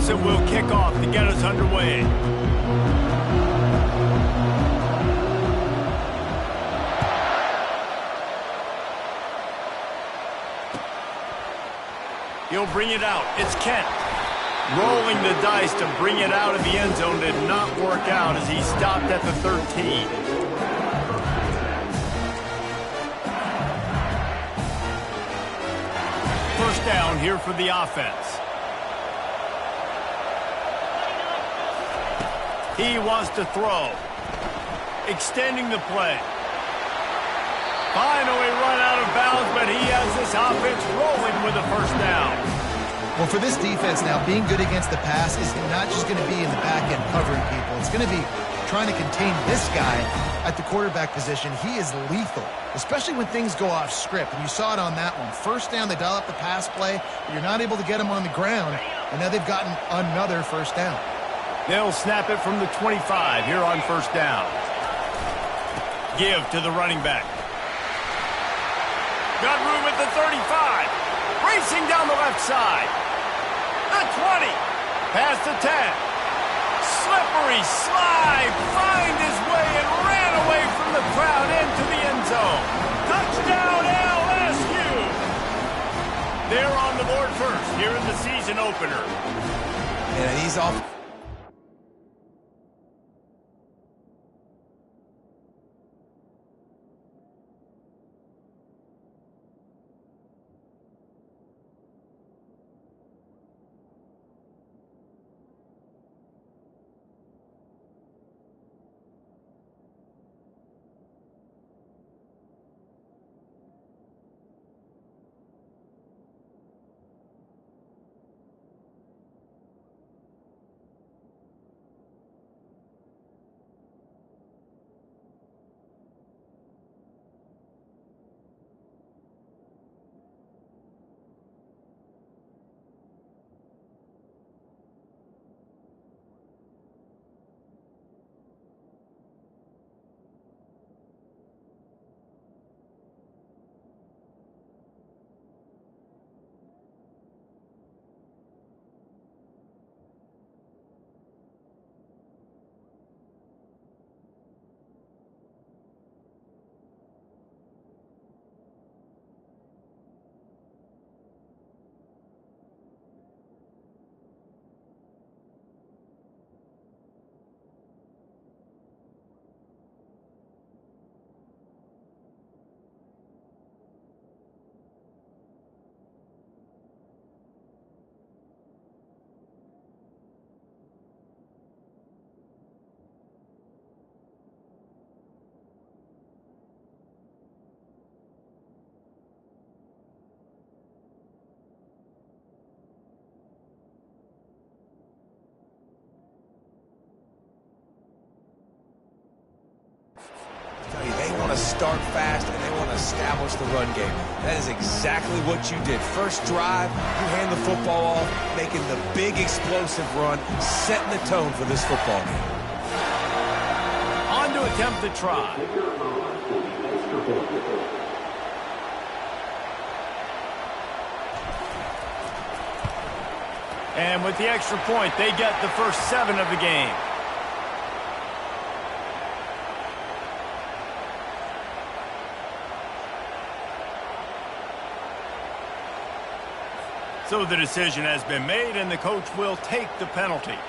So we'll kick off to get us underway. He'll bring it out. It's Kent. Rolling the dice to bring it out of the end zone did not work out as he stopped at the 13. First down here for the offense. He wants to throw. Extending the play. Finally run out of bounds, but he has this offense rolling with a first down. Well, for this defense now, being good against the pass is not just going to be in the back end covering people. It's going to be trying to contain this guy at the quarterback position. He is lethal, especially when things go off script. And you saw it on that one. First down, they dial up the pass play, but you're not able to get him on the ground, and now they've gotten another first down. They'll snap it from the 25 here on first down. Give to the running back. Got room at the 35. Racing down the left side. The 20. Past the 10. Slippery slide. Find his way and ran away from the crowd into the end zone. Touchdown LSU. They're on the board first here in the season opener. And he's off. They want to start fast and they want to establish the run game. That is exactly what you did. First drive, you hand the football off, making the big explosive run, setting the tone for this football game. On to attempt the try. And with the extra point, they get the first 7 of the game. So the decision has been made, and the coach will take the penalty.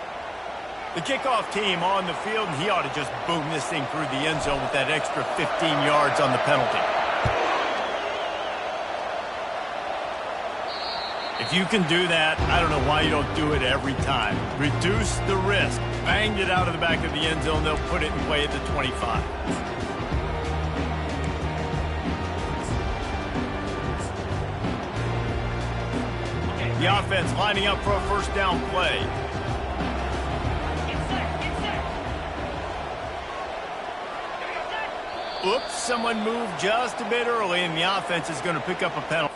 The kickoff team on the field, and he ought to just boom this thing through the end zone with that extra 15 yards on the penalty. If you can do that, I don't know why you don't do it every time. Reduce the risk. Banged it out of the back of the end zone. They'll put it in play at the 25. The offense lining up for a first down play. Oops, someone moved just a bit early, and the offense is going to pick up a penalty.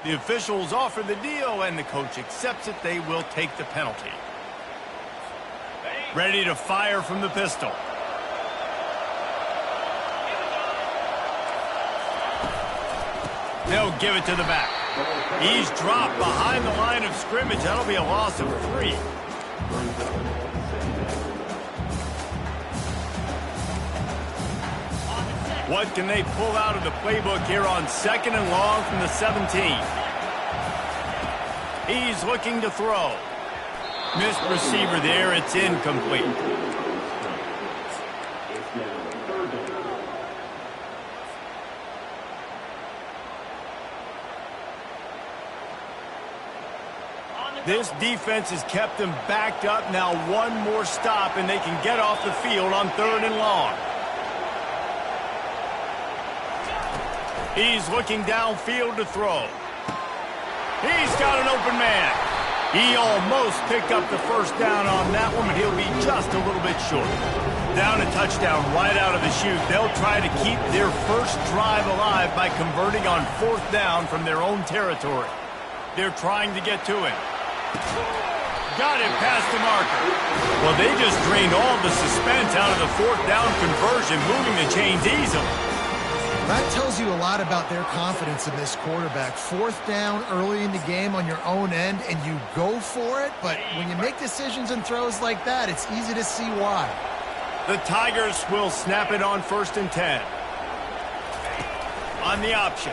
The officials offer the deal, and the coach accepts it. They will take the penalty. Ready to fire from the pistol. They'll give it to the back. He's dropped behind the line of scrimmage. That'll be a loss of 3. What can they pull out of the playbook here on 2nd and long from the 17? He's looking to throw. Missed receiver there. It's incomplete. This defense has kept them backed up. Now one more stop, and they can get off the field on 3rd and long. He's looking downfield to throw. He's got an open man. He almost picked up the first down on that one, but he'll be just a little bit short. Down a touchdown right out of the chute. They'll try to keep their first drive alive by converting on 4th down from their own territory. They're trying to get to him. Got it past the marker. Well, they just drained all the suspense out of the 4th down conversion, moving the chains easily. That tells you a lot about their confidence in this quarterback. 4th down early in the game on your own end, and you go for it, but when you make decisions and throws like that, it's easy to see why. The Tigers will snap it on 1st and 10. On the option.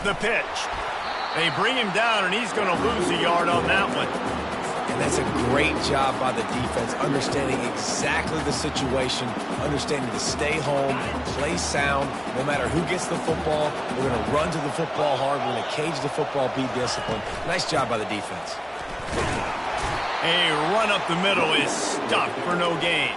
The pitch. They bring him down, and he's going to lose a yard on that one. And that's a great job by the defense, understanding exactly the situation, understanding to stay home, play sound. No matter who gets the football, we're going to run to the football hard. We're going to cage the football, be disciplined. Nice job by the defense. A run up the middle is stuffed for no gain.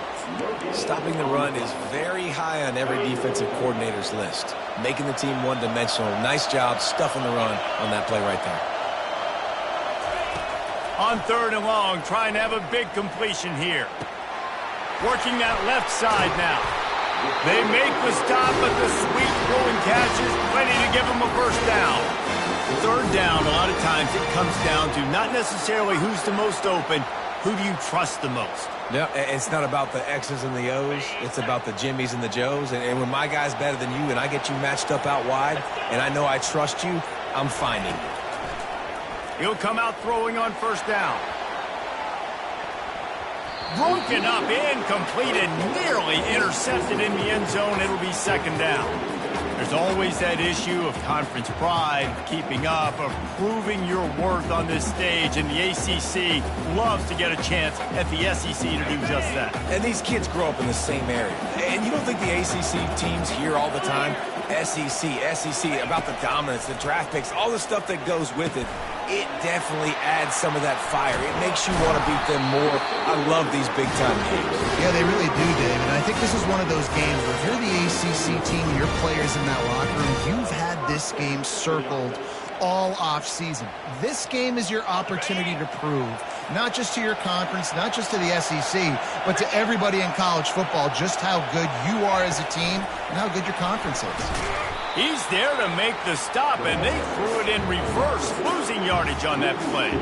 Stopping the run is very high on every defensive coordinator's list. Making the team one-dimensional. Nice job stuffing the run on that play right there. On 3rd and long, trying to have a big completion here. Working that left side now. They make the stop, but the sweet throwing catch is plenty to give them a first down. 3rd down, a lot of times it comes down to not necessarily who's the most open, who do you trust the most? No, it's not about the X's and the O's. It's about the Jimmys and the Joes. And when my guy's better than you and I get you matched up out wide and I know I trust you, I'm finding you. He'll come out throwing on 1st down. Broken up, incomplete, and nearly intercepted in the end zone. It'll be 2nd down. There's always that issue of conference pride, keeping up, of proving your worth on this stage, and the ACC loves to get a chance at the SEC to do just that. And these kids grow up in the same area. And you don't think the ACC teams hear all the time, SEC, about the dominance, the draft picks, all the stuff that goes with it. It definitely adds some of that fire. It makes you want to beat them more. I love these big-time games. Yeah, they really do, Dave. And I think this is one of those games where if you're the ACC team and your players in that locker room, you've had this game circled all off-season. This game is your opportunity to prove, not just to your conference, not just to the SEC, but to everybody in college football, just how good you are as a team and how good your conference is. He's there to make the stop, and they threw it in reverse, losing yardage on that play.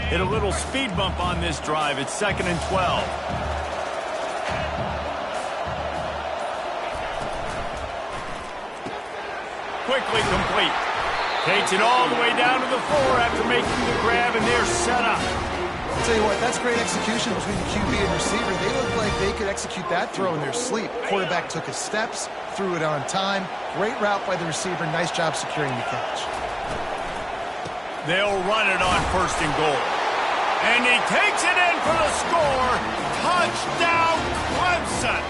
Hit a little speed bump on this drive. It's 2nd and 12. Quickly complete. Takes it all the way down to the 4 after making the grab, and they're set up. I'll tell you what, that's great execution between the QB and receiver. They look like they could execute that throw in their sleep. Quarterback took his steps, threw it on time. Great route by the receiver. Nice job securing the catch. They'll run it on 1st and goal. And he takes it in for the score. Touchdown, Clemson.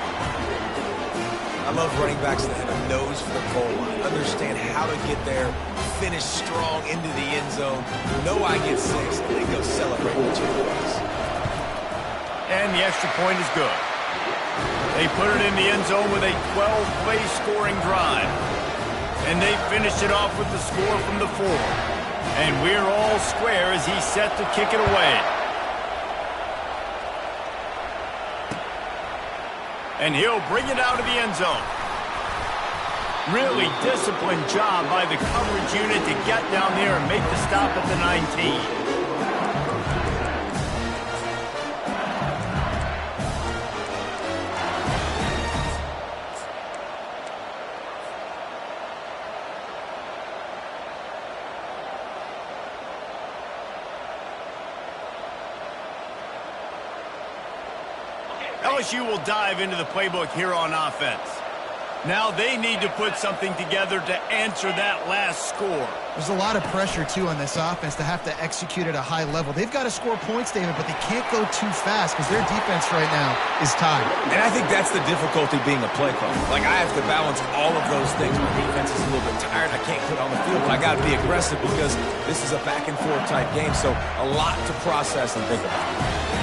I love running backs that have a nose for the goal line, understand how to get there, finish strong into the end zone, know I get 6, and then go celebrate with you. And the extra point is good. They put it in the end zone with a 12-play scoring drive. And they finished it off with the score from the 4. And we're all square as he's set to kick it away. And he'll bring it out of the end zone. Really disciplined job by the coverage unit to get down there and make the stop at the 19. LSU will dive into the playbook here on offense. Now they need to put something together to answer that last score. There's a lot of pressure, too, on this offense to have to execute at a high level. They've got to score points, David, but they can't go too fast because their defense right now is tied. And I think that's the difficulty being a play caller. Like, I have to balance all of those things. My defense is a little bit tired. I can't put on the field, but I got to be aggressive because this is a back-and-forth type game, so a lot to process and think about.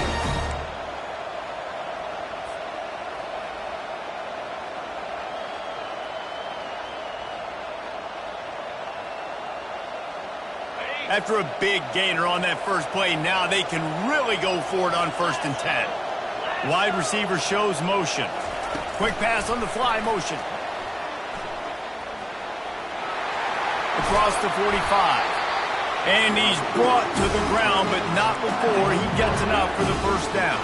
After a big gainer on that first play, now they can really go for it on 1st and 10. Wide receiver shows motion. Quick pass on the fly motion. Across the 45. And he's brought to the ground, but not before he gets enough for the first down.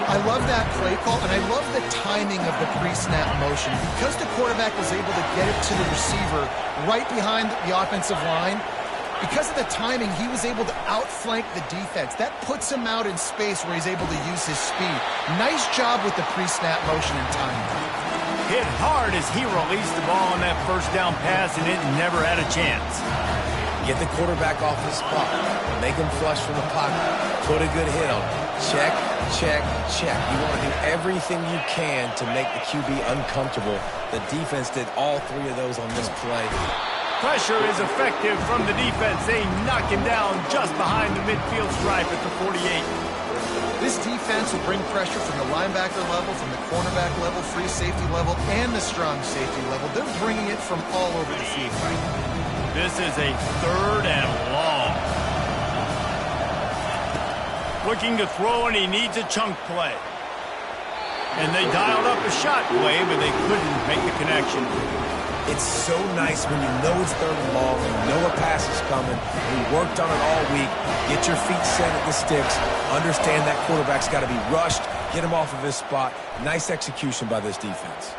I love that play call, and I love the timing of the pre-snap motion. Because the quarterback was able to get it to the receiver right behind the offensive line, because of the timing, he was able to outflank the defense. That puts him out in space where he's able to use his speed. Nice job with the pre-snap motion and timing. Hit hard as he released the ball on that first down pass, and it never had a chance. Get the quarterback off his spot. Make him flush from the pocket. Put a good hit on him. Check, check, check. You want to do everything you can to make the QB uncomfortable. The defense did all three of those on this play. Pressure is effective from the defense. They knock him down just behind the midfield stripe at the 48. This defense will bring pressure from the linebacker level, from the cornerback level, free safety level, and the strong safety level. They're bringing it from all over the field right now. This is a 3rd and long. Looking to throw, and he needs a chunk play. And they dialed up a shot play, but they couldn't make the connection. It's so nice when you know it's 3rd and long, you know a pass is coming, you worked on it all week, get your feet set at the sticks, understand that quarterback's got to be rushed, get him off of his spot. Nice execution by this defense.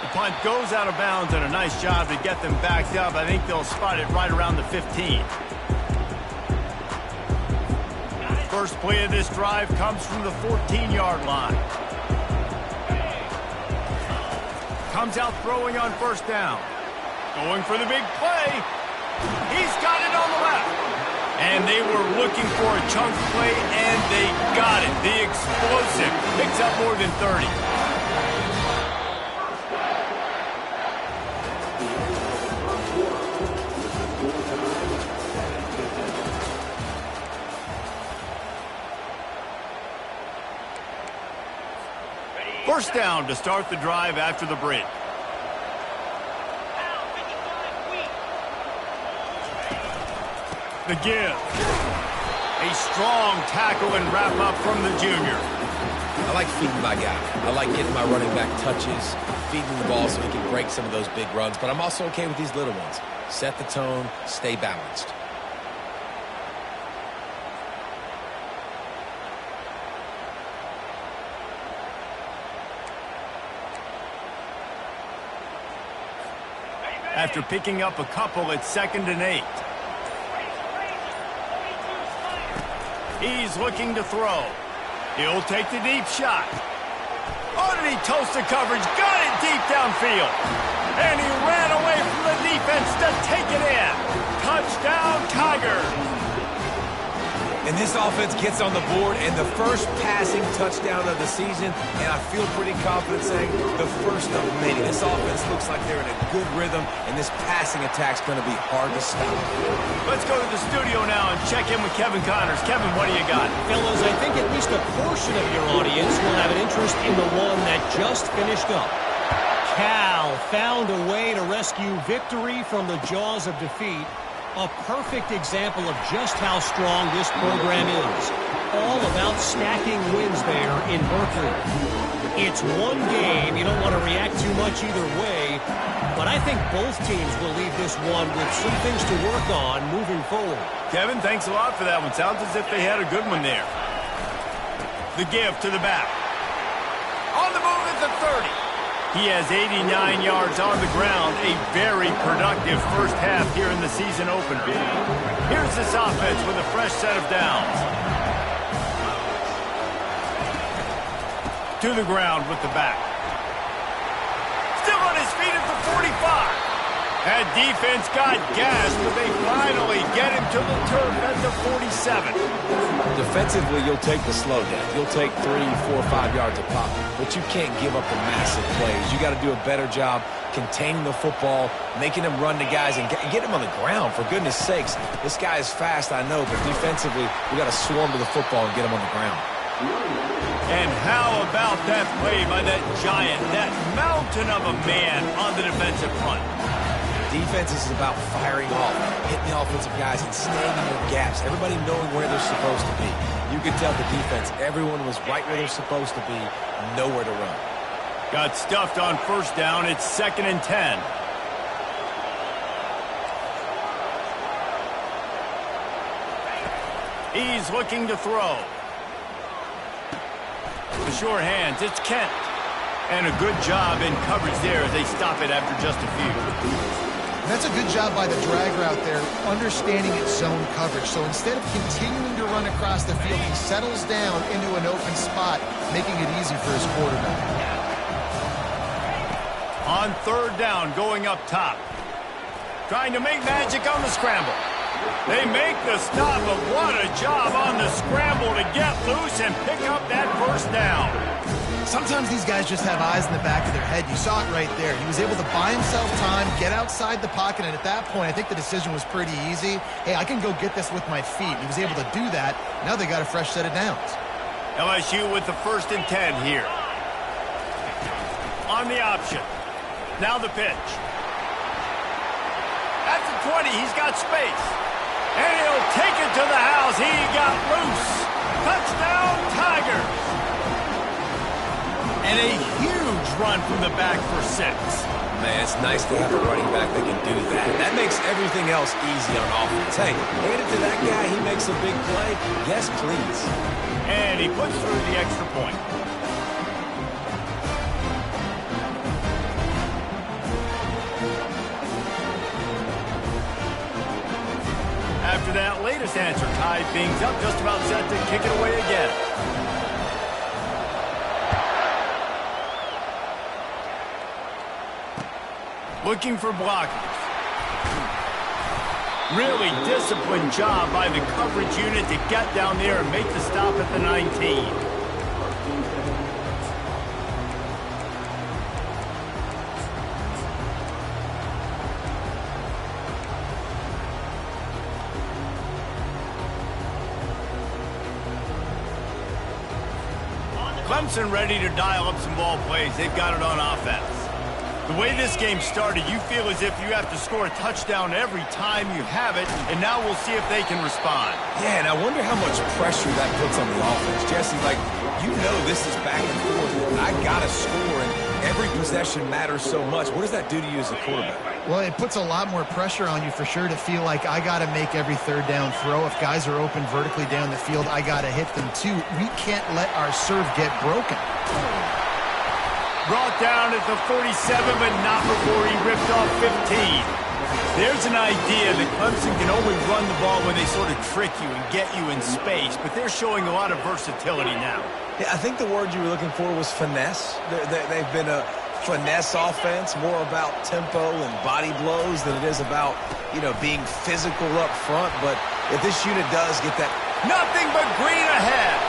The punt goes out of bounds, and a nice job to get them backed up. I think they'll spot it right around the 15. First play of this drive comes from the 14-yard line. Comes out throwing on 1st down. Going for the big play. He's got it on the left. And they were looking for a chunk play, and they got it. The explosive picks up more than 30. First down to start the drive after the break. The give. A strong tackle and wrap up from the junior. I like feeding my guy. I like getting my running back touches, feeding the ball so he can break some of those big runs, but I'm also okay with these little ones. Set the tone, stay balanced. After picking up a couple, it's 2nd and 8. He's looking to throw. He'll take the deep shot. Oh, did he toast the coverage? Got it deep downfield. And he ran away from the defense to take it in. Touchdown, Tigers. And this offense gets on the board, and the first passing touchdown of the season, and I feel pretty confident saying the first of many. This offense looks like they're in a good rhythm, and this passing attack's going to be hard to stop. Let's go to the studio now and check in with Kevin Connors. Kevin, what do you got? Fellas, I think at least a portion of your audience will have an interest in the one that just finished up. Cal found a way to rescue victory from the jaws of defeat. A perfect example of just how strong this program is. All about stacking wins there in Berkeley. It's one game. You don't want to react too much either way. But I think both teams will leave this one with some things to work on moving forward. Kevin, thanks a lot for that one. Sounds as if they had a good one there. The give to the back. On the move at the 30. He has 89 yards on the ground. A very productive first half here in the season opener. Here's this offense with a fresh set of downs. To the ground with the back. Still on his feet at the 45. That defense got gassed, but they finally get him to the turf at the 47. Defensively, you'll take the slow down. You'll take 3, 4, 5 yards a pop, but you can't give up the massive plays. You got to do a better job containing the football, making him run to guys, and get him on the ground. For goodness sakes, this guy is fast, I know, but defensively, we got to swarm to the football and get him on the ground. And how about that play by that giant, that mountain of a man on the defensive front? Defense is about firing off, hitting the offensive guys, and staying in their gaps. Everybody knowing where they're supposed to be. You could tell the defense, everyone was right where they're supposed to be, nowhere to run. Got stuffed on first down. It's 2nd and 10. He's looking to throw. The short hands, it's Kent. And a good job in coverage there as they stop it after just a few. That's a good job by the drag route there, understanding its zone coverage. So instead of continuing to run across the field, he settles down into an open spot, making it easy for his quarterback. On 3rd down, going up top. Trying to make magic on the scramble. They make the stop, but what a job on the scramble to get loose and pick up that first down. Sometimes these guys just have eyes in the back of their head. You saw it right there. He was able to buy himself time, get outside the pocket, and at that point, I think the decision was pretty easy. Hey, I can go get this with my feet. He was able to do that. Now they got a fresh set of downs. LSU with the 1st and 10 here. On the option. Now the pitch. At the 20, he's got space. And he'll take it to the house. He got loose. Touchdown, Tigers. And a huge run from the back for 6. Man, it's nice to have a running back that can do that. That makes everything else easy on offense. Hey, hand it to that guy. He makes a big play. Yes, please. And he puts through the extra point. After that latest answer, tied things up, just about set to kick it away again. Looking for blockers. Really disciplined job by the coverage unit to get down there and make the stop at the 19. Clemson ready to dial up some ball plays. They've got it on offense. The way this game started, you feel as if you have to score a touchdown every time you have it, and now we'll see if they can respond. Yeah, and I wonder how much pressure that puts on the offense. Jesse, like, you know this is back and forth. I got to score, and every possession matters so much. What does that do to you as a quarterback? Well, it puts a lot more pressure on you for sure to feel like I got to make every 3rd down throw. If guys are open vertically down the field, I got to hit them too. We can't let our serve get broken. Brought down at the 47, but not before he ripped off 15. There's an idea that Clemson can only run the ball when they sort of trick you and get you in space, but they're showing a lot of versatility now. Yeah, I think the word you were looking for was finesse. They've been a finesse offense, more about tempo and body blows than it is about, being physical up front. But if this unit does get that... Nothing but green ahead.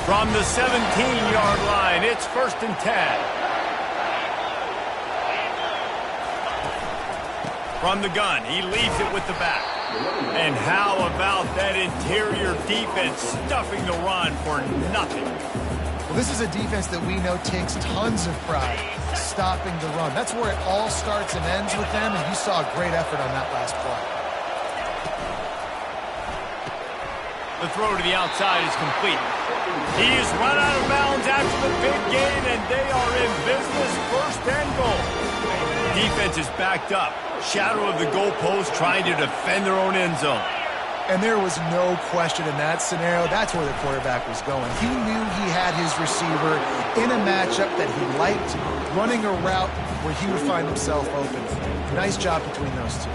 From the 17-yard line, it's 1st and 10. From the gun, he leaves it with the back. And how about that interior defense stuffing the run for nothing? Well, this is a defense that we know takes tons of pride stopping the run. That's where it all starts and ends with them, and you saw a great effort on that last play. The throw to the outside is complete. He's run out of bounds after the big gain, and they are in business, first and goal. Defense is backed up. Shadow of the goalpost, trying to defend their own end zone. And there was no question in that scenario. That's where the quarterback was going. He knew he had his receiver in a matchup that he liked, running a route where he would find himself open. Nice job between those two.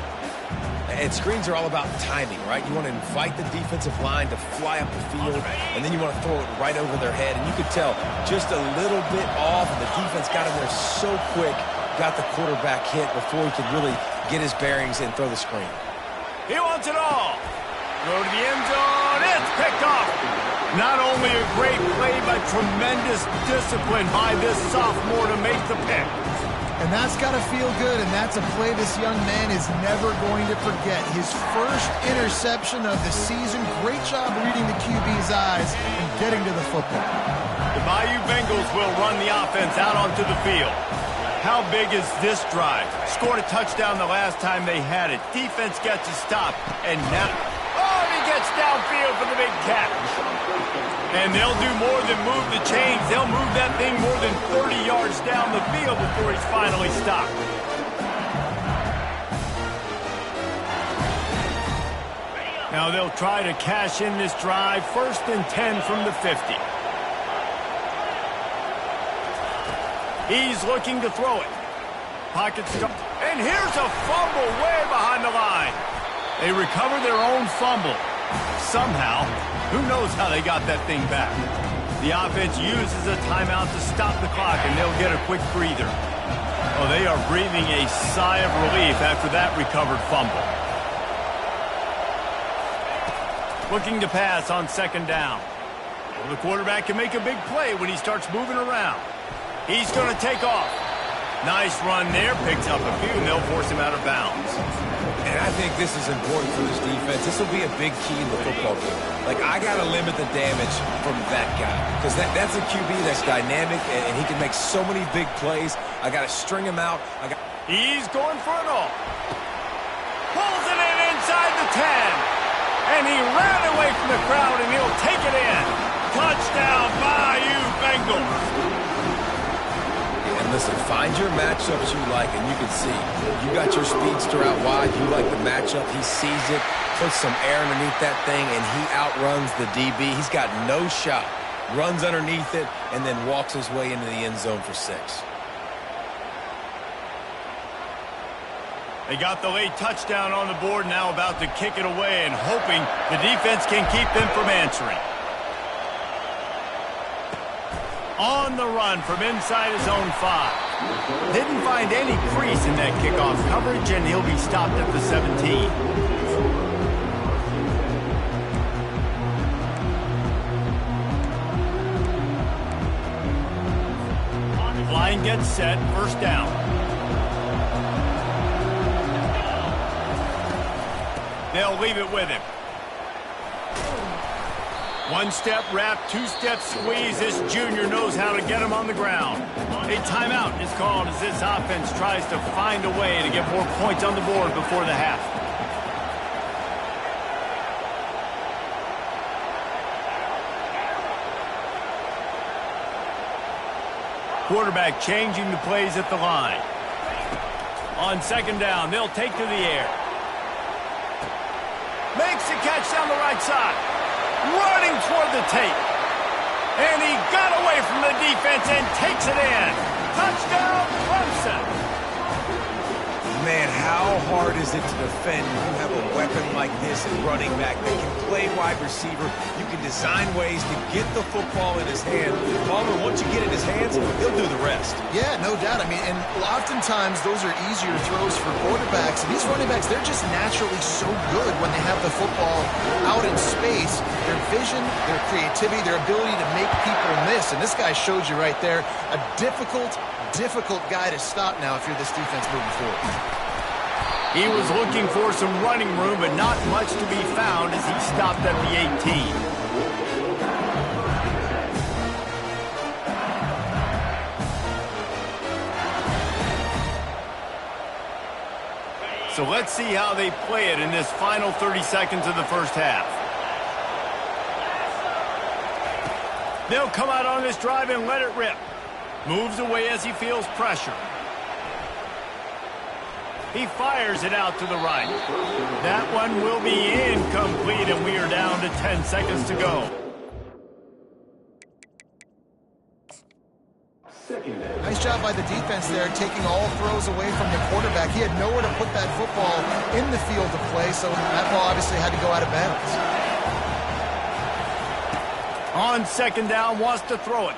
And screens are all about timing, right? You want to invite the defensive line to fly up the field, and then you want to throw it right over their head. And you could tell just a little bit off, and the defense got in there so quick, got the quarterback hit before he could really get his bearings and throw the screen. He wants it all. Go to the end zone. It's picked off. Not only a great play, but tremendous discipline by this sophomore to make the pick. And that's got to feel good, and that's a play this young man is never going to forget. His first interception of the season. Great job reading the QB's eyes and getting to the football. The Bayou Bengals will run the offense out onto the field. How big is this drive? Scored a touchdown the last time they had it. Defense gets a stop, and now... Oh, he gets downfield for the big catch. And they'll do more than move the chains. They'll move that thing more than 30 yards down the field before he's finally stopped. Now they'll try to cash in this drive. 1st and 10 from the 50. He's looking to throw it. Pocket stop. And here's a fumble way behind the line. They recover their own fumble. Somehow, who knows how they got that thing back. The offense uses a timeout to stop the clock, and they'll get a quick breather. Oh, they are breathing a sigh of relief after that recovered fumble. Looking to pass on 2nd down. Well, the quarterback can make a big play when he starts moving around. He's going to take off. Nice run there, picks up a few, and they'll force him out of bounds. And I think this is important for this defense. This will be a big key in the football game. Like, I got to limit the damage from that guy. Because that's a QB that's dynamic, and he can make so many big plays. I got to string him out. He's going for it all. Pulls it in inside the 10. And he ran away from the crowd, and he'll take it in. Touchdown, Bayou Bengals. Listen, find your matchups you like, and you can see. You got your speedster out wide. You like the matchup. He sees it, puts some air underneath that thing, and he outruns the DB. He's got no shot. Runs underneath it, and then walks his way into the end zone for 6. They got the late touchdown on the board, now about to kick it away and hoping the defense can keep them from answering. On the run from inside his own 5. Didn't find any crease in that kickoff coverage, and he'll be stopped at the 17. Line gets set, 1st down. They'll leave it with him. 1-step wrap, 2-step squeeze. This junior knows how to get him on the ground. A timeout is called as this offense tries to find a way to get more points on the board before the half. Quarterback changing the plays at the line. On 2nd down, they'll take to the air. Makes the catch down the right side. Running toward the tape. And he got away from the defense and takes it in. Touchdown, Clemson. Man, how hard is it to defend when you have a weapon like this at running back that can play wide receiver? You can design ways to get the football in his hand. Palmer, once you get it in his hands, he'll do the rest. Yeah, no doubt. I mean, and oftentimes those are easier throws for quarterbacks. And these running backs, they're just naturally so good when they have the football out in space. Their vision, their creativity, their ability to make people miss. And this guy showed you right there, a difficult guy to stop now if you're this defense moving forward. He was looking for some running room, but not much to be found as he stopped at the 18. So let's see how they play it in this final 30 seconds of the first half. They'll come out on this drive and let it rip. Moves away as he feels pressure. He fires it out to the right. That one will be incomplete, and we are down to 10 seconds to go. Nice job by the defense there, taking all throws away from the quarterback. He had nowhere to put that football in the field to play, so that ball obviously had to go out of bounds. On second down, wants to throw it.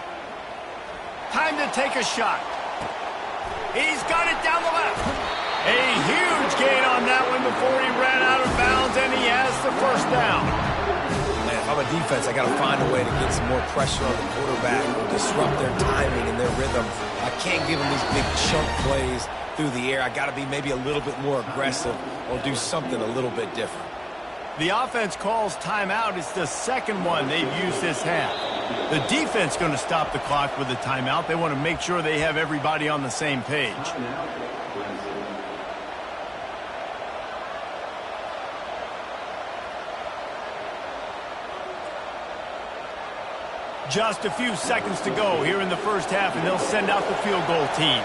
Time to take a shot. He's got it down the left. A huge gain on that one before he ran out of bounds, and he has the first down. Man, if I'm a defense, I got to find a way to get some more pressure on the quarterback or disrupt their timing and their rhythm. I can't give them these big chunk plays through the air. I got to be maybe a little bit more aggressive or do something a little bit different. The offense calls timeout. It's the second one they've used this half. The defense going to stop the clock with a timeout. They want to make sure they have everybody on the same page. Just a few seconds to go here in the first half, and they'll send out the field goal team.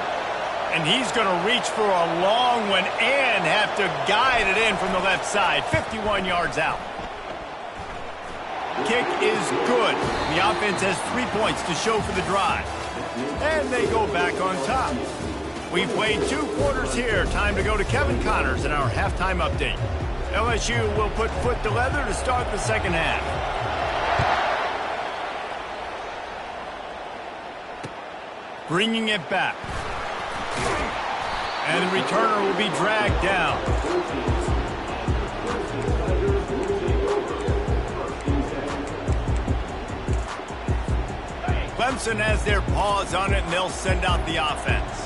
And he's going to reach for a long one and have to guide it in from the left side. 51 yards out. Kick is good. The offense has 3 points to show for the drive. And they go back on top. We've played 2 quarters here. Time to go to Kevin Connors in our halftime update. LSU will put foot to leather to start the second half. Bringing it back. And the returner will be dragged down. Clemson has their paws on it, and they'll send out the offense.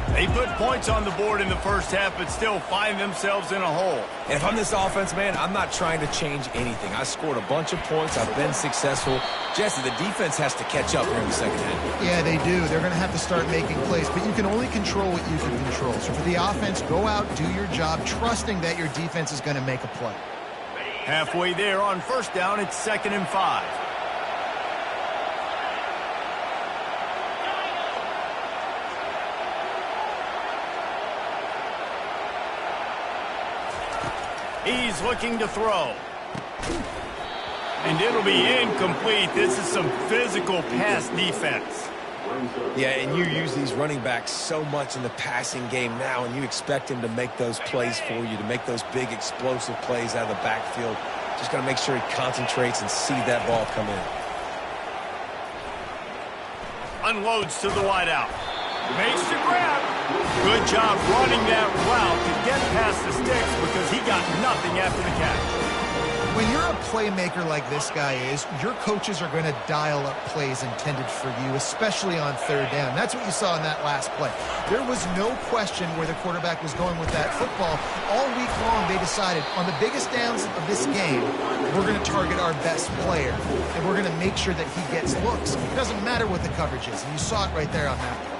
They put points on the board in the first half, but still find themselves in a hole. And if I'm this offense, man, I'm not trying to change anything. I scored a bunch of points. I've been successful. Jesse, the defense has to catch up here in the second half. Yeah, they do. They're going to have to start making plays, but you can only control what you can control. So for the offense, go out, do your job, trusting that your defense is going to make a play. Halfway there on first down, it's 2nd and 5. He's looking to throw. And it'll be incomplete. This is some physical pass defense. Yeah, and you use these running backs so much in the passing game now, and you expect him to make those plays for you, to make those big explosive plays out of the backfield. Just got to make sure he concentrates and see that ball come in. Unloads to the wideout. Makes the grab. Good job running that route to get past the sticks because he got nothing after the catch. When you're a playmaker like this guy is, your coaches are going to dial up plays intended for you, especially on third down. That's what you saw in that last play. There was no question where the quarterback was going with that football. All week long, they decided on the biggest downs of this game, we're going to target our best player, and we're going to make sure that he gets looks. It doesn't matter what the coverage is, and you saw it right there on that play.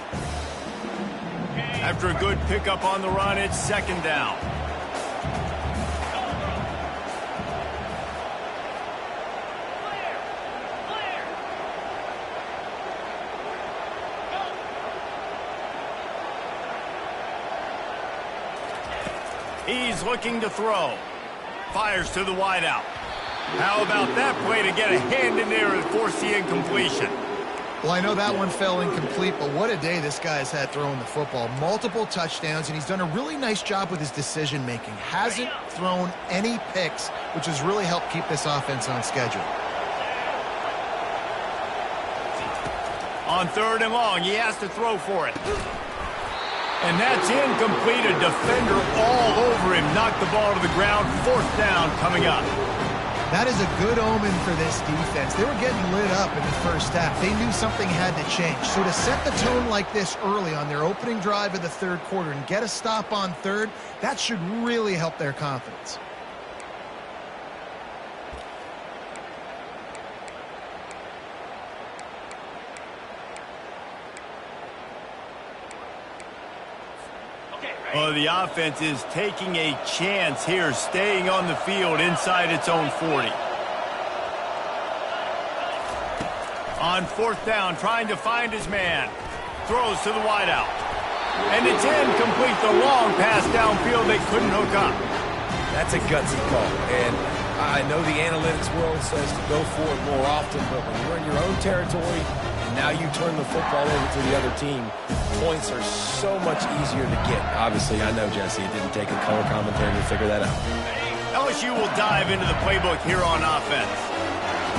After a good pickup on the run, it's 2nd down. He's looking to throw. Fires to the wideout. How about that play to get a hand in there and force the incompletion? Well, I know that one fell incomplete, but what a day this guy has had throwing the football. Multiple touchdowns, and he's done a really nice job with his decision-making. Hasn't thrown any picks, which has really helped keep this offense on schedule. On 3rd and long, he has to throw for it. And that's incomplete. A defender all over him. Knocked the ball to the ground. 4th down coming up. That is a good omen for this defense. They were getting lit up in the first half. They knew something had to change. So to set the tone like this early on their opening drive of the 3rd quarter and get a stop on 3rd, that should really help their confidence. Oh, the offense is taking a chance here, staying on the field inside its own 40. On fourth down, trying to find his man. Throws to the wideout. And it's incomplete. The long pass downfield they couldn't hook up. That's a gutsy call. And I know the analytics world says to go for it more often, but when you're in your own territory and now you turn the football over to the other team, points are so much easier to get. Obviously, I know, Jesse, it didn't take a color commentator to figure that out. LSU will dive into the playbook here on offense.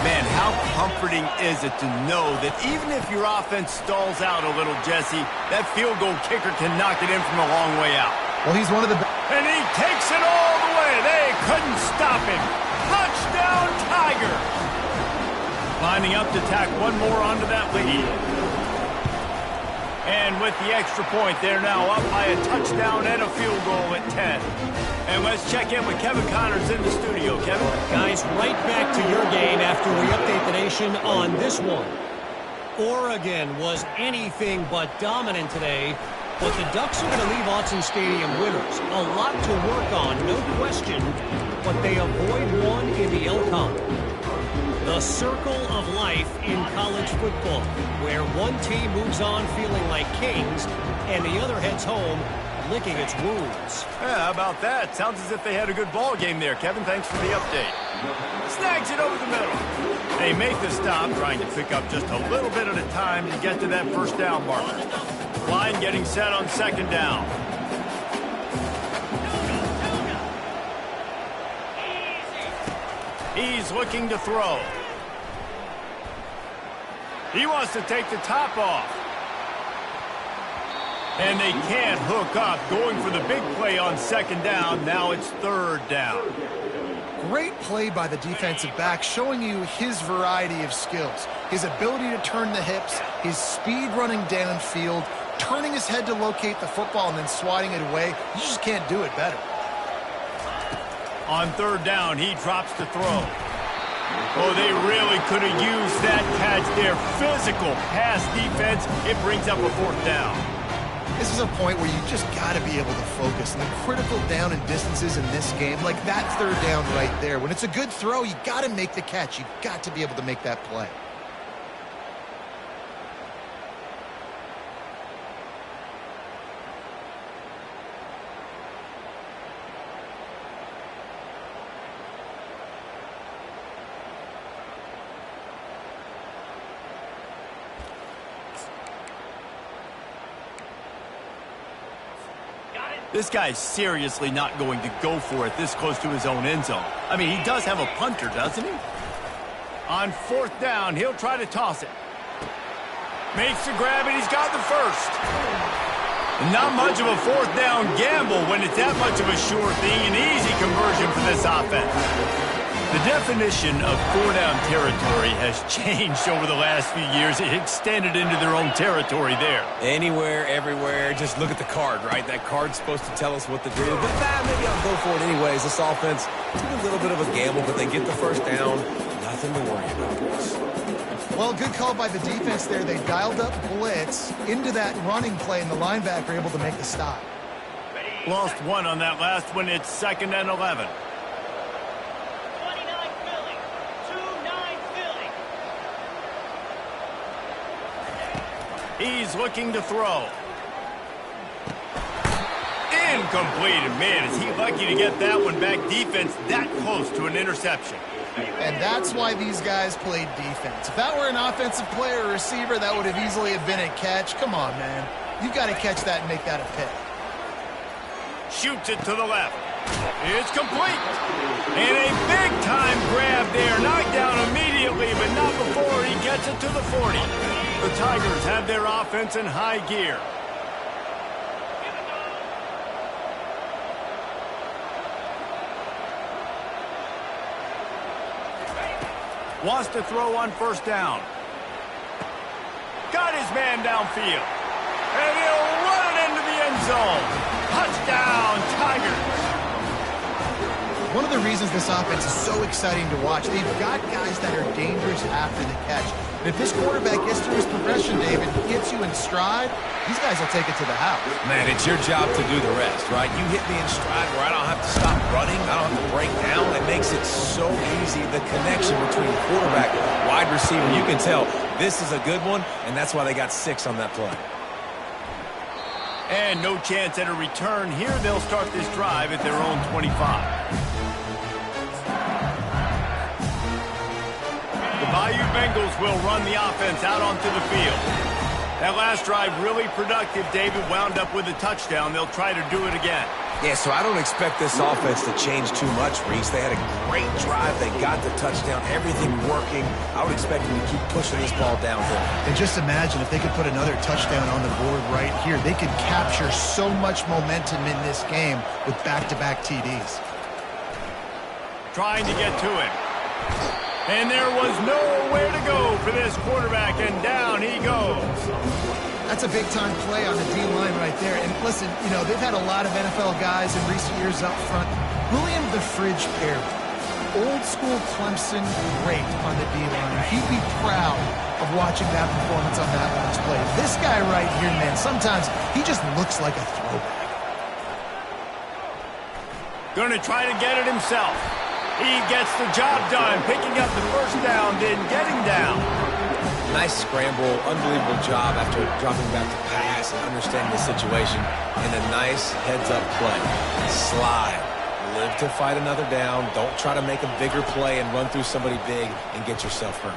Man, how comforting is it to know that even if your offense stalls out a little, Jesse, that field goal kicker can knock it in from a long way out. Well, he's one of the And he takes it all the way. They couldn't stop him. Touchdown, Tiger. Lining up to tack one more onto that lead. And with the extra point, they're now up by a touchdown and a field goal at 10. And let's check in with Kevin Connors in the studio. Kevin? Guys, right back to your game after we update the nation on this one. Oregon was anything but dominant today, but the Ducks are going to leave Autzen Stadium winners. A lot to work on, no question, but they avoid one in the Elcon. The circle of life in college football, where one team moves on feeling like kings and the other heads home licking its wounds. Yeah, how about that? Sounds as if they had a good ball game there. Kevin, thanks for the update. Snags it over the middle. They make the stop, trying to pick up just a little bit at a time to get to that first down marker. Line getting set on second down. He's looking to throw. He wants to take the top off. And they can't hook up. Going for the big play on second down. Now it's third down. great play by the defensive back, showing you his variety of skills. His ability to turn the hips, his speed running downfield, turning his head to locate the football and then swatting it away. You just can't do it better. On third down, he drops to throw. Oh, they really could have used that catch there. Physical pass defense. It brings up a fourth down. This is a point where you just got to be able to focus. And the critical down and distances in this game, like that third down right there. When it's a good throw, you got to make the catch. You got to be able to make that play. This guy's seriously not going to go for it this close to his own end zone. I mean, he does have a punter, doesn't he? On fourth down, he'll try to toss it. Makes the grab, and he's got the first. Not much of a fourth down gamble when it's that much of a sure thing. An easy conversion for this offense. The definition of four-down territory has changed over the last few years. It extended into their own territory there. Anywhere, everywhere, just look at the card, right? That card's supposed to tell us what to do. But maybe I'll go for it anyways. This offense, a little bit of a gamble, but they get the first down. Nothing to worry about, boys. Well, good call by the defense there. They dialed up blitz into that running play, and the linebacker able to make the stop. Lost one on that last one. It's 2nd and 11. He's looking to throw. Incomplete. And man, is he lucky to get that one back. Defense that close to an interception. And that's why these guys played defense. If that were an offensive player or receiver, that would have easily have been a catch. Come on, man. You've got to catch that and make that a pick. Shoots it to the left. It's complete. And a big-time grab there. Knocked down immediately, but not before he gets it to the 40. The Tigers have their offense in high gear. Wants to throw on first down. Got his man downfield. And he'll run it into the end zone. Touchdown, Tigers. one of the reasons this offense is so exciting to watch. They've got guys that are dangerous after the catch. And if this quarterback gets through his progression, David, gets you in stride, these guys will take it to the house. Man, it's your job to do the rest, right? You hit me in stride where I don't have to stop running. I don't have to break down. It makes it so easy. The connection between quarterback and wide receiver, you can tell this is a good one, and that's why they got 6 on that play. And no chance at a return here. They'll start this drive at their own 25. The Bayou Bengals will run the offense out onto the field. That last drive really productive. David wound up with a touchdown. They'll try to do it again. Yeah, so I don't expect this offense to change too much, Reese. They had a great drive. They got the touchdown. Everything working. I would expect them to keep pushing this ball downhill. And just imagine if they could put another touchdown on the board right here. They could capture so much momentum in this game with back-to-back TDs. Trying to get to him. And there was nowhere to go for this quarterback, and down he goes. That's a big-time play on the D-line right there. And listen, you know, they've had a lot of NFL guys in recent years up front. William the Fridge Perry, old-school Clemson great on the D-line. He'd be proud of watching that performance on that last play. This guy right here, man, sometimes he just looks like a throwback. Going to try to get it himself. He gets the job done, picking up the first down, then getting down. Nice scramble, unbelievable job after dropping back to pass and understanding the situation, and a nice heads-up play. Slide. Live to fight another down. Don't try to make a bigger play and run through somebody big and get yourself hurt.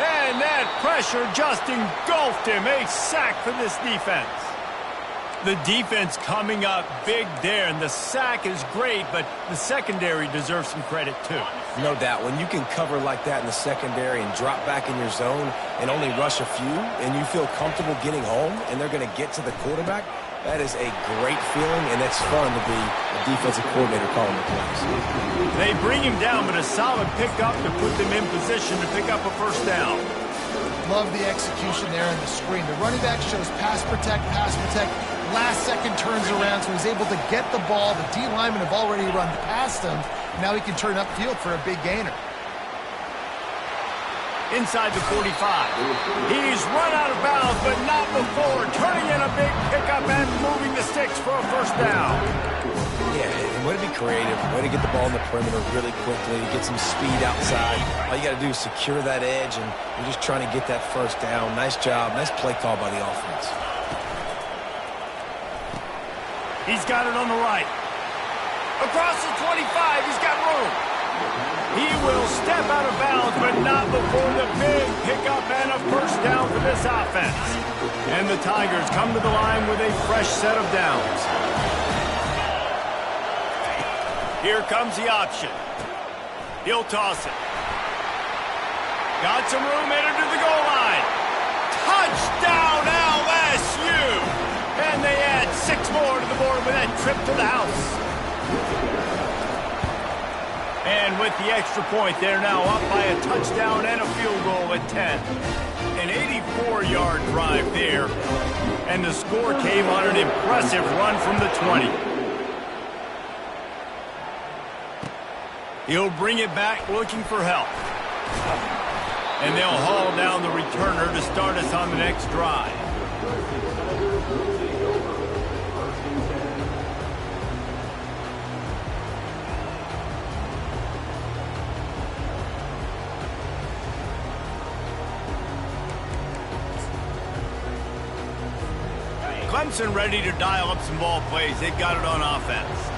And that pressure just engulfed him. A sack for this defense. The defense coming up big there, and the sack is great, but the secondary deserves some credit too. No doubt. When you can cover like that in the secondary and drop back in your zone and only rush a few, and you feel comfortable getting home, and they're going to get to the quarterback, that is a great feeling, and it's fun to be a defensive coordinator calling the plays. They bring him down, but a solid pickup to put them in position to pick up a first down. Love the execution there on the screen. The running back shows pass protect, last second turns around, so he's able to get the ball. The D linemen have already run past him. Now he can turn upfield for a big gainer. Inside the 45. He's run out of bounds, but not before turning in a big pickup and moving the sticks for a first down. Yeah, and way to be creative, way to get the ball in the perimeter really quickly, get some speed outside. All you got to do is secure that edge, and you're just trying to get that first down. Nice job, nice play call by the offense. He's got it on the right. Across the 25, he's got room. He will step out of bounds, but not before the big pickup and a first down for this offense. And the Tigers come to the line with a fresh set of downs. Here comes the option. He'll toss it. Got some room, headed to the goal line. Touchdown LSU! And they add 6 more to the board with that trip to the house. And with the extra point, they're now up by a touchdown and a field goal at 10. An 84-yard drive there. And the score came on an impressive run from the 20. He'll bring it back looking for help. And they'll haul down the returner to start us on the next drive. Clemson ready to dial up some ball plays. They've got it on offense.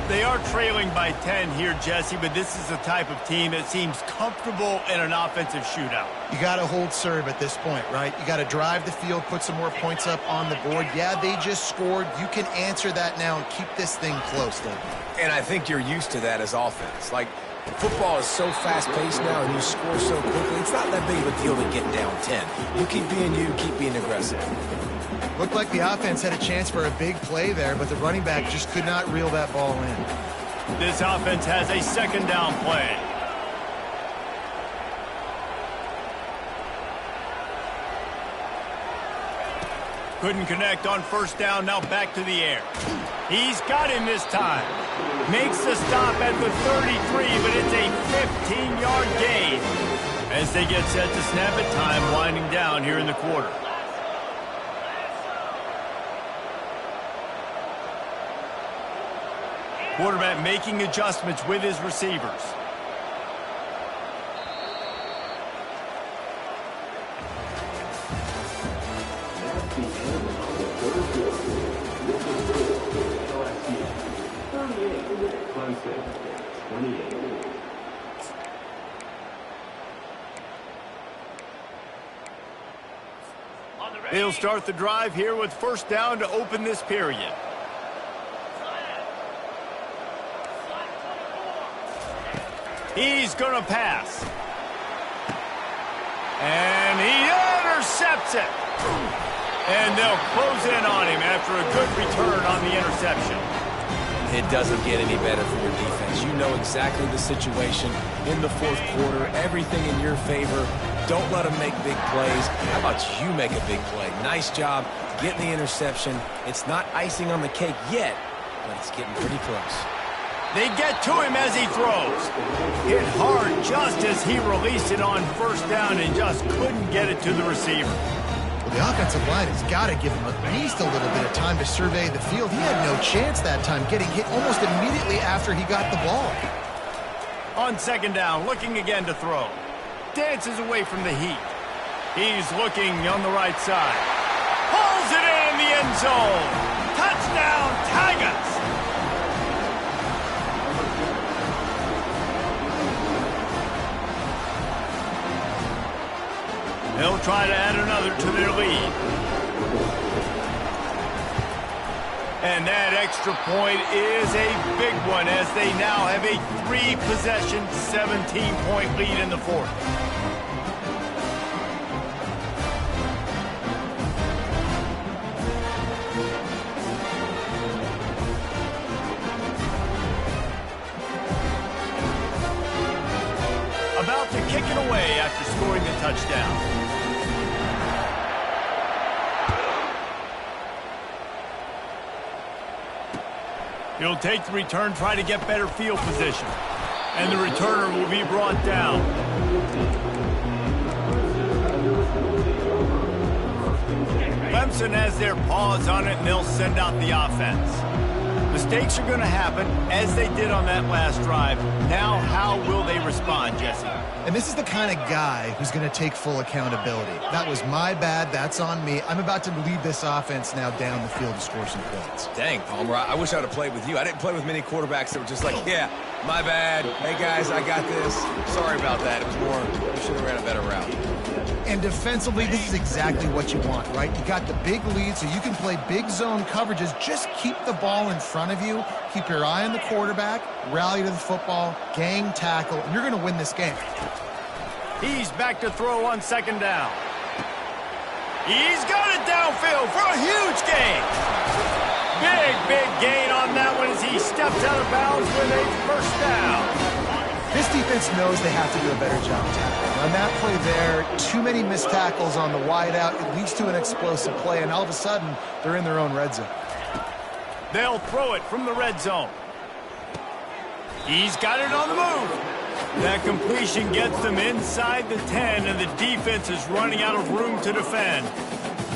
They are trailing by 10 here, Jesse, but this is the type of team that seems comfortable in an offensive shootout. You got to hold serve at this point, right? You got to drive the field, put some more points up on the board. Yeah, they just scored. You can answer that now and keep this thing close, though. And I think you're used to that as offense. Like, football is so fast-paced now, and you score so quickly, it's not that big of a deal to get down 10. You keep being aggressive. Looked like the offense had a chance for a big play there, but the running back just could not reel that ball in. This offense has a second down play. Couldn't connect on first down, now back to the air. He's got him this time. Makes the stop at the 33, but it's a 15-yard gain. As they get set to snap it, time winding down here in the quarter. Quarterback making adjustments with his receivers. They'll start the drive here with first down to open this period. He's going to pass. And he intercepts it. And they'll close in on him after a good return on the interception. It doesn't get any better for your defense. You know exactly the situation in the fourth quarter. Everything in your favor. Don't let them make big plays. How about you make a big play? Nice job getting the interception. It's not icing on the cake yet, but it's getting pretty close. They get to him as he throws. Hit hard just as he released it on first down and just couldn't get it to the receiver. Well, the offensive line has got to give him at least a little bit of time to survey the field. He had no chance that time, getting hit almost immediately after he got the ball. On second down, looking again to throw. Dances away from the heat. He's looking on the right side. Pulls it in the end zone. Touchdown, Tigers! They'll try to add another to their lead. And that extra point is a big one as they now have a 3-possession, 17-point lead in the fourth. About to kick it away after scoring the touchdown. He'll take the return, try to get better field position. And the returner will be brought down. Clemson has their paws on it, and they'll send out the offense. Mistakes are going to happen, as they did on that last drive. Now, how will they respond, Jesse? And this is the kind of guy who's going to take full accountability. That was my bad. That's on me. I'm about to lead this offense now down the field to score some points. Dang, Palmer, I wish I would have played with you. I didn't play with many quarterbacks that were just like, yeah, my bad. Hey, guys, I got this. Sorry about that. It was more, we should have ran a better route. And defensively, this is exactly what you want, right? You got the big lead, so you can play big zone coverages. Just keep the ball in front of you. Keep your eye on the quarterback. Rally to the football. Gang tackle. And you're going to win this game. He's back to throw on second down. He's got it downfield for a huge gain. Big gain on that one as he steps out of bounds with a first down. This defense knows they have to do a better job tackling. On that play there, too many missed tackles on the wide out. It leads to an explosive play, and all of a sudden, they're in their own red zone. They'll throw it from the red zone. He's got it on the move. That completion gets them inside the 10, and the defense is running out of room to defend.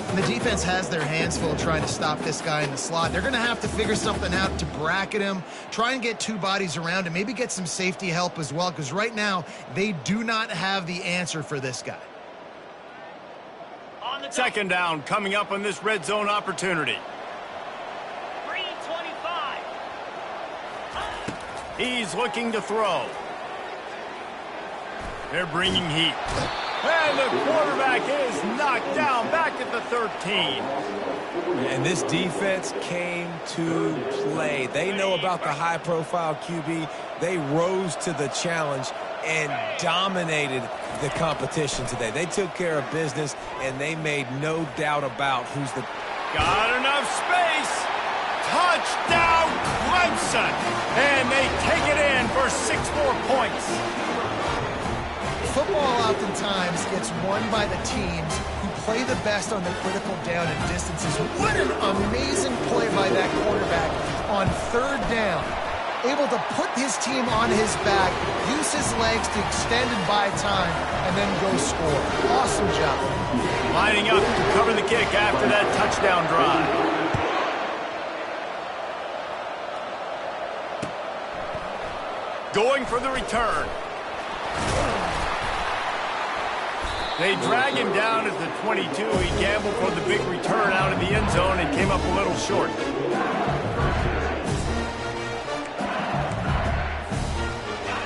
And the defense has their hands full trying to stop this guy in the slot. They're going to have to figure something out to bracket him, try and get two bodies around him, maybe get some safety help as well, because right now they do not have the answer for this guy. Second down coming up on this red zone opportunity. 3:25. He's looking to throw. They're bringing heat. And the quarterback is knocked down back at the 13. And this defense came to play. They know about the high-profile QB. They rose to the challenge and dominated the competition today. They took care of business, and they made no doubt about who's the... Got enough space. Touchdown, Clemson. And they take it in for 6 more points. Football oftentimes gets won by the teams who play the best on the critical down and distances. What an amazing play by that quarterback on 3rd down. Able to put his team on his back, use his legs to extend and buy time, and then go score. Awesome job. Lining up to cover the kick after that touchdown drive. Going for the return. They drag him down at the 22. He gambled for the big return out of the end zone and came up a little short.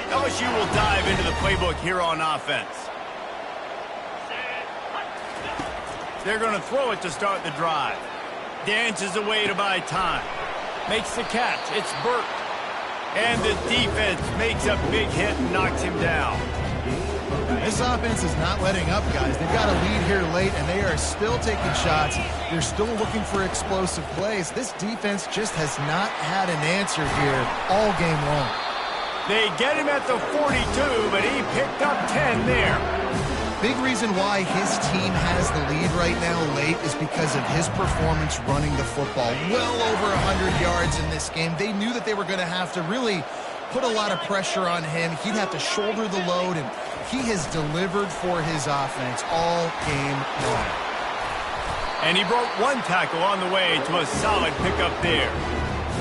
LSU will dive into the playbook here on offense. They're going to throw it to start the drive. Dances away to buy time. Makes the catch. It's Burt. And the defense makes a big hit and knocks him down. This offense is not letting up, guys. They've got a lead here late, and they are still taking shots. They're still looking for explosive plays. This defense just has not had an answer here all game long. They get him at the 42, but he picked up 10 there. Big reason why his team has the lead right now late is because of his performance running the football. Well over 100 yards in this game. They knew that they were going to have to really put a lot of pressure on him. He'd have to shoulder the load, and he has delivered for his offense all game long. And he broke 1 tackle on the way to a solid pickup there.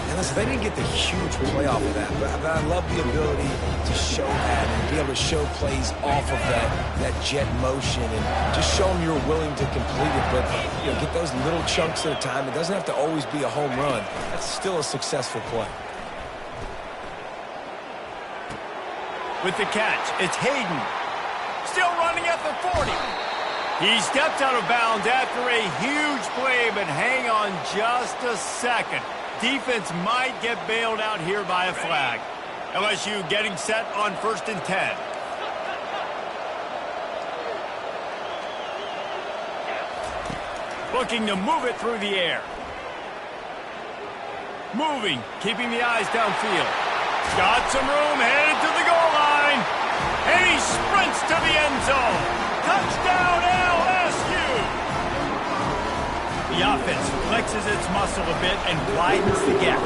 And listen, they didn't get the huge play off of that, but I love the ability to show that and be able to show plays off of that jet motion and just show them you're willing to complete it. But, you know, get those little chunks at a time. It doesn't have to always be a home run. That's still a successful play. With the catch, it's Hayden. Still running at the 40. He steps out of bounds after a huge play, but hang on just a second. Defense might get bailed out here by a flag. LSU getting set on 1st and 10. Looking to move it through the air. Moving, keeping the eyes downfield. Got some room, headed to the goal line. And he sprints to the end zone. Touchdown, LSU! The offense flexes its muscle a bit and widens the gap.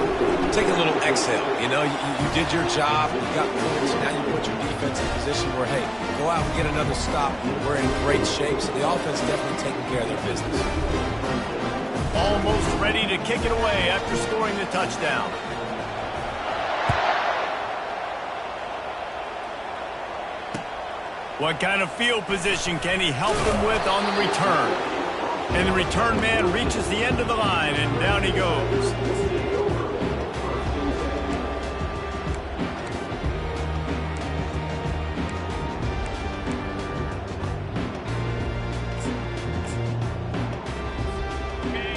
Take a little exhale. You know, you did your job. You got points. Now you put your defense in a position where, hey, go out and get another stop. We're in great shape. So the offense definitely taking care of their business. Almost ready to kick it away after scoring the touchdown. What kind of field position can he help them with on the return? And the return man reaches the end of the line, and down he goes.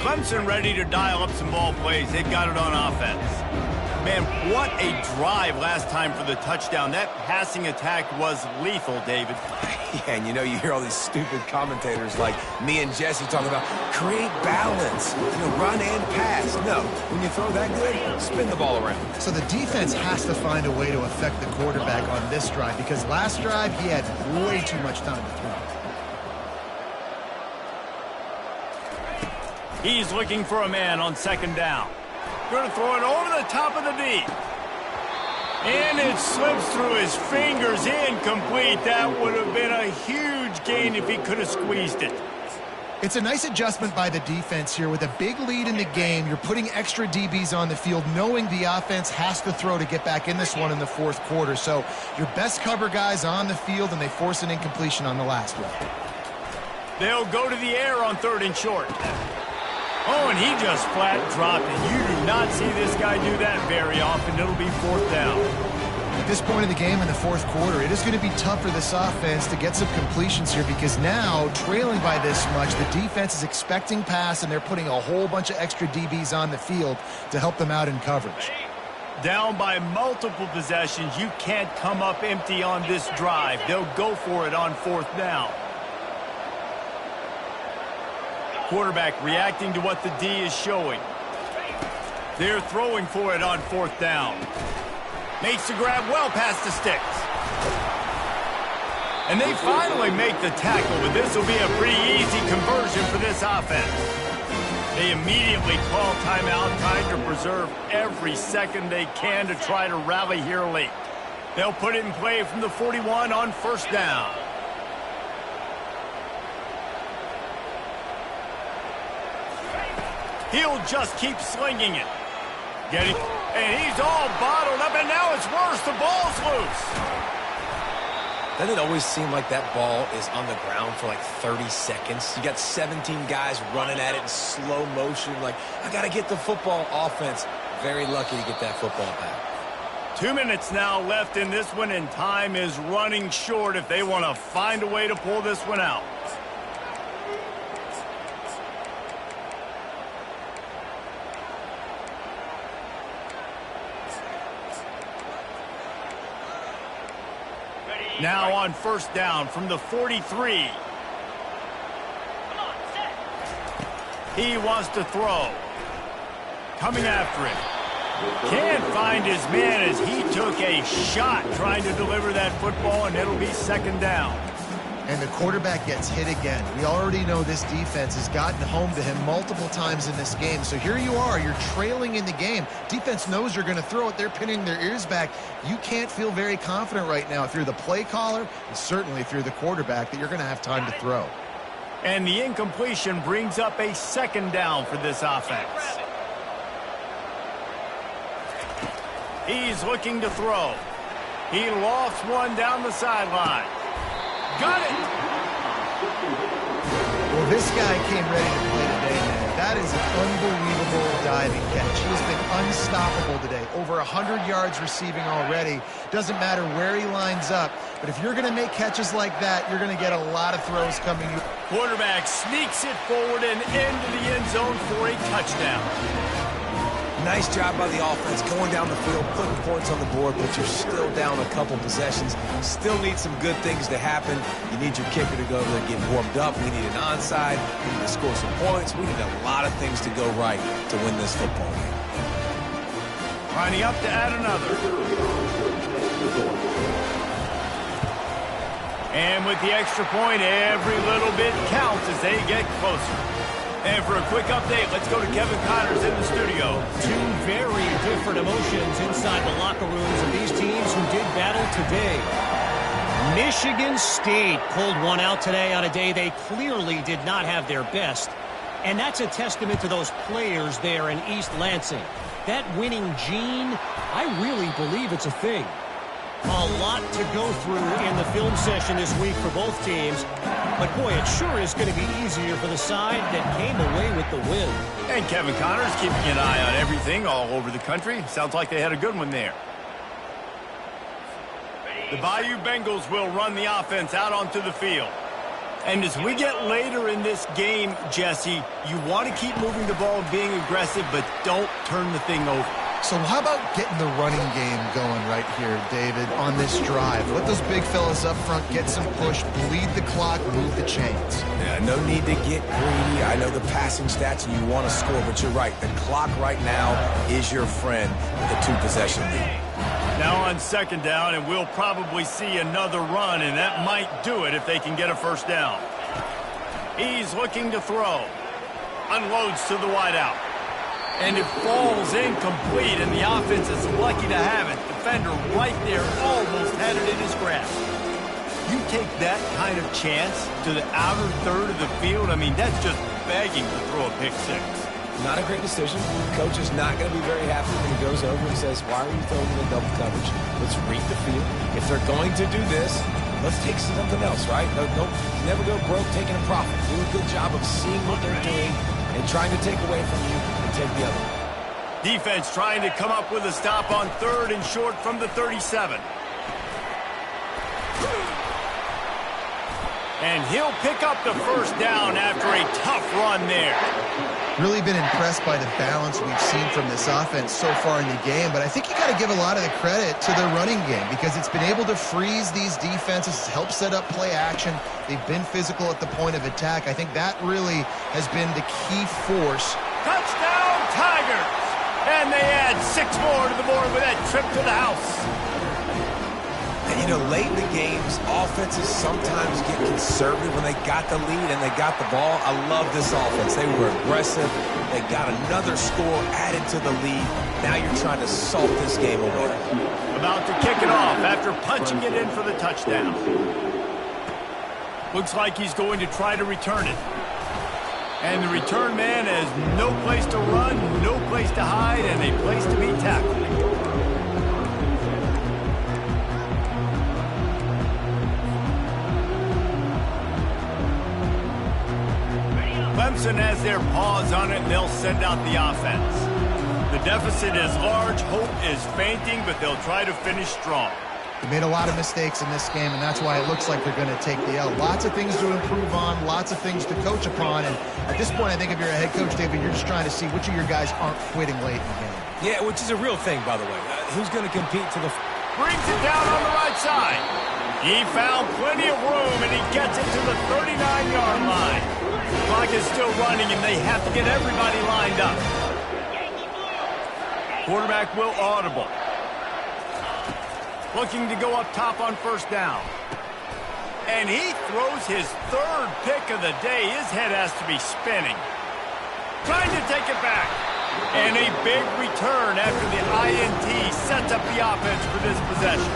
Clemson ready to dial up some ball plays. They've got it on offense. Man, what a drive last time for the touchdown. That passing attack was lethal, David. Yeah, and you know, you hear all these stupid commentators like me and Jesse talking about create balance, you know, run and pass. No, when you throw that good, spin the ball around. So the defense has to find a way to affect the quarterback on this drive because last drive he had way too much time to throw. He's looking for a man on 2nd down. Going to throw it over the top of the D. And it slips through his fingers, incomplete. That would have been a huge gain if he could have squeezed it. It's a nice adjustment by the defense here. With a big lead in the game, you're putting extra DBs on the field, knowing the offense has to throw to get back in this one in the 4th quarter. So your best cover guys on the field, and they force an incompletion on the last one. They'll go to the air on 3rd and short. Oh, and he just flat dropped it. You do not see this guy do that very often. It'll be 4th down. At this point in the game in the 4th quarter, it is going to be tough for this offense to get some completions here because now, trailing by this much, the defense is expecting pass, and they're putting a whole bunch of extra DBs on the field to help them out in coverage. Down by multiple possessions, you can't come up empty on this drive. They'll go for it on 4th down. Quarterback reacting to what the D is showing. They're throwing for it on 4th down. Makes the grab well past the sticks. And they finally make the tackle, but this will be a pretty easy conversion for this offense. They immediately call timeout, trying to preserve every second they can to try to rally here late. They'll put it in play from the 41 on first down. He'll just keep slinging it. And he's all bottled up, and now it's worse. The ball's loose. Doesn't it always seem like that ball is on the ground for like 30 seconds? You got 17 guys running at it in slow motion. Like, I got to get the football. Offense, very lucky to get that football back. 2 minutes now left in this one, and time is running short if they want to find a way to pull this one out. Now on first down from the 43. He wants to throw. Coming after him. Can't find his man as he took a shot trying to deliver that football, and it'll be second down. And the quarterback gets hit again. We already know this defense has gotten home to him multiple times in this game. So here you are, you're trailing in the game. Defense knows you're going to throw it. They're pinning their ears back. You can't feel very confident right now if you're the play caller, and certainly if you're the quarterback, that you're going to have time to throw. And the incompletion brings up a second down for this offense. He's looking to throw. He lofts one down the sideline. Got it! Well, this guy came ready to play today, man. That is an unbelievable diving catch. He has been unstoppable today. Over 100 yards receiving already. Doesn't matter where he lines up. But if you're going to make catches like that, you're going to get a lot of throws coming. Quarterback sneaks it forward and into the end zone for a touchdown. Nice job by the offense going down the field, putting points on the board, but you're still down a couple possessions. Still need some good things to happen. You need your kicker to go over there and get warmed up. We need an onside. We need to score some points. We need a lot of things to go right to win this football game. Lining up to add another. And with the extra point, every little bit counts as they get closer. And for a quick update, let's go to Kevin Connors in the studio. Two very different emotions inside the locker rooms of these teams who did battle today. Michigan State pulled one out today on a day they clearly did not have their best. And that's a testament to those players there in East Lansing. That winning gene, I really believe it's a thing. A lot to go through in the film session this week for both teams. But, boy, it sure is going to be easier for the side that came away with the win. And Kevin Connors keeping an eye on everything all over the country. Sounds like they had a good one there. The Bayou Bengals will run the offense out onto the field. And as we get later in this game, Jesse, you want to keep moving the ball and being aggressive, but don't turn the thing over. So how about getting the running game going right here, David, on this drive? Let those big fellas up front get some push, bleed the clock, move the chains. Yeah, no need to get greedy. I know the passing stats and you want to score, but you're right. The clock right now is your friend with a two-possession lead. Now on second down, and we'll probably see another run, and that might do it if they can get a first down. He's looking to throw. Unloads to the wideout. And it falls incomplete, and the offense is lucky to have it. Defender right there almost had it in his grasp. You take that kind of chance to the outer third of the field, I mean, that's just begging to throw a pick six. Not a great decision. Coach is not going to be very happy when he goes over and says, why are you throwing in double coverage? Let's read the field. If they're going to do this, let's take something else, right? Don't never go broke taking a profit. Do a good job of seeing what they're doing and trying to take away from you and take the other. Defense trying to come up with a stop on third and short from the 37. And he'll pick up the first down after a tough run there. Really been impressed by the balance we've seen from this offense so far in the game, but I think you got to give a lot of the credit to their running game because it's been able to freeze these defenses, help set up play action. They've been physical at the point of attack. I think that really has been the key force. Touchdown, Tigers! And they add 6 more to the board with that trip to the house. And, You know, late in the games, offenses sometimes get conservative when they got the lead and they got the ball. I love this offense. They were aggressive. They got another score added to the lead. Now you're trying to salt this game away. About to kick it off after punching it in for the touchdown. Looks like he's going to try to return it. And the return man has no place to run, no place to hide, and a place to be tackled. Clemson has their paws on it, and they'll send out the offense. The deficit is large, hope is fainting, but they'll try to finish strong. They made a lot of mistakes in this game, and that's why it looks like they're going to take the L. Lots of things to improve on, lots of things to coach upon, and at this point, I think if you're a head coach, David, you're just trying to see which of your guys aren't quitting late in the game. Yeah, which is a real thing, by the way. Who's going to compete to the... Brings it down on the right side. He found plenty of room, and he gets it to the 39-yard line. The clock is still running, and they have to get everybody lined up. Quarterback will audible. Looking to go up top on first down. And he throws his third pick of the day. His head has to be spinning. Trying to take it back. And a big return after the INT sets up the offense for this possession.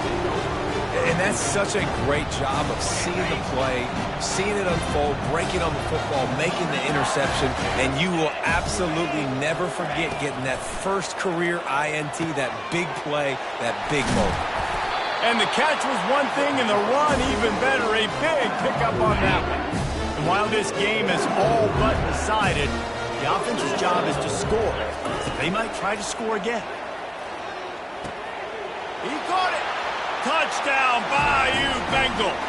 And that's such a great job of seeing the play, seeing it unfold, breaking on the football, making the interception, and you will absolutely never forget getting that first career INT, that big play, that big moment. And the catch was one thing, and the run even better. A big pickup on that one. And while this game is all but decided, the offense's job is to score. They might try to score again. He caught it. Touchdown, Bayou Bengals.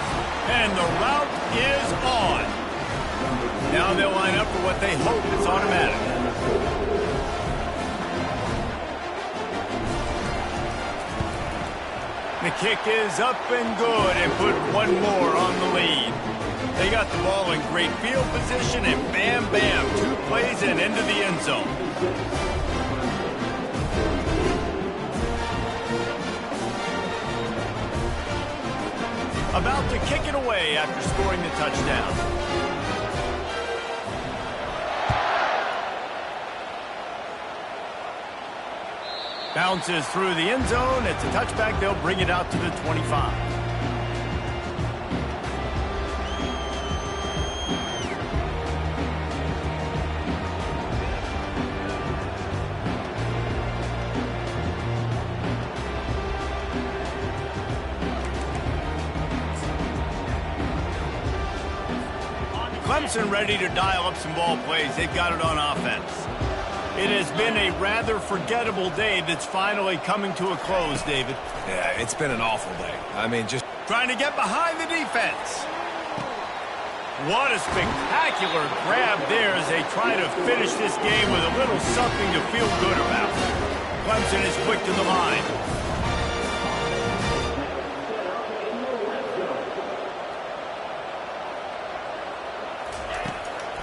And the route is on. Now they'll line up for what they hope is automatic. The kick is up and good and put one more on the lead. They got the ball in great field position and bam, bam, 2 plays and into the end zone. About to kick it away after scoring the touchdown. Bounces through the end zone. It's a touchback. They'll bring it out to the 25. Clemson ready to dial up some ball plays. They've got it on offense. It has been a rather forgettable day that's finally coming to a close, David. Yeah, it's been an awful day. I mean, just trying to get behind the defense. What a spectacular grab there as they try to finish this game with a little something to feel good about. Clemson is quick to the line.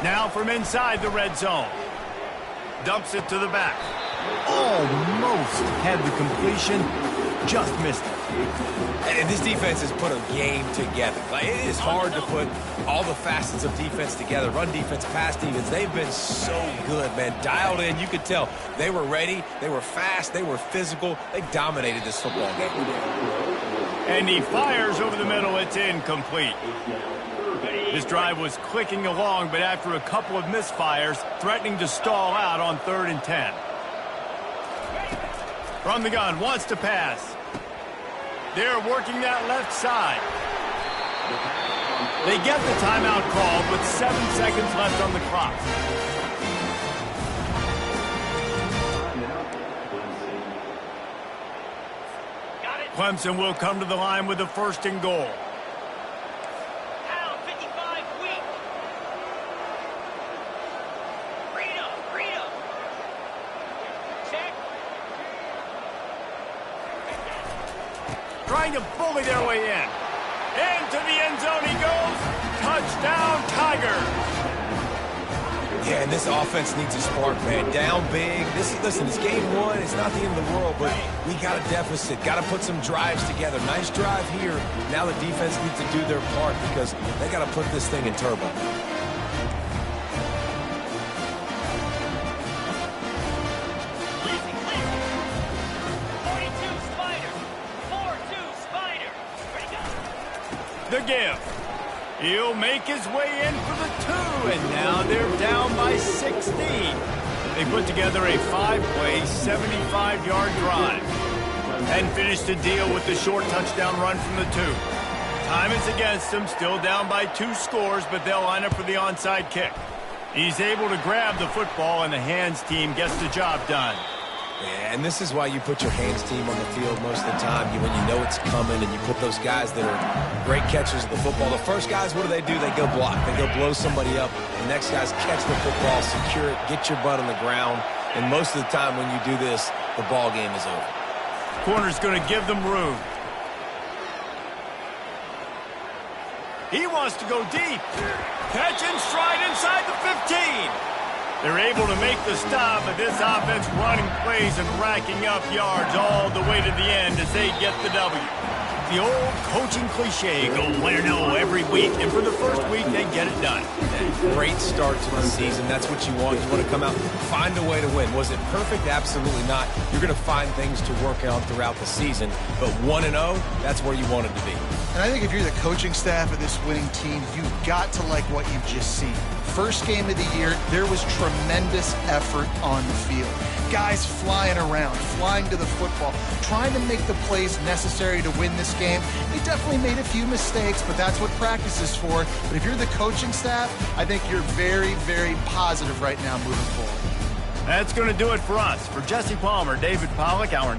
Now from inside the red zone. Dumps it to the back. Almost had the completion. Just missed it. And this defense has put a game together. Like, it is hard to put all the facets of defense together. Run defense, pass defense. They've been so good, man. Dialed in. You could tell they were ready. They were fast. They were physical. They dominated this football game. And he fires over the middle. It's incomplete. This drive was clicking along, but after a couple of misfires, threatening to stall out on 3rd and 10. From the gun, wants to pass. They're working that left side. They get the timeout called with 7 seconds left on the clock. Clemson will come to the line with a 1st and goal. Trying to bully their way in. Into the end zone he goes. Touchdown, Tigers. Yeah, and this offense needs a spark, man. Down big. Listen, it's game one. It's not the end of the world, but we got a deficit. Got to put some drives together. Nice drive here. Now the defense needs to do their part because they got to put this thing in turbo. The give. He'll make his way in for the 2, and now they're down by 16. They put together a 5-play, 75-yard drive. And finished the deal with the short touchdown run from the 2. Time is against them, still down by 2 scores, but they'll line up for the onside kick. He's able to grab the football, and the hands team gets the job done. Yeah, and this is why you put your hands team on the field most of the time. When you know it's coming and you put those guys that are great catchers of the football. The first guys, what do? They go block. They go blow somebody up. The next guys catch the football, secure it, get your butt on the ground. And most of the time when you do this, the ball game is over. Corner's going to give them room. He wants to go deep. Catch and stride inside the 15. They're able to make the stop, but this offense running plays and racking up yards all the way to the end as they get the W. The old coaching cliche, go win or no every week, and for the first week, they get it done. Great start to the season. That's what you want. You want to come out, find a way to win. Was it perfect? Absolutely not. You're going to find things to work on throughout the season, but 1-0, that's where you want it to be. And I think if you're the coaching staff of this winning team, you've got to like what you've just seen. First game of the year, there was tremendous effort on the field. Guys flying around, flying to the football, trying to make the plays necessary to win this game. They definitely made a few mistakes, but that's what practice is for. But if you're the coaching staff, I think you're very, very positive right now moving forward. That's going to do it for us. For Jesse Palmer, David Pollack, our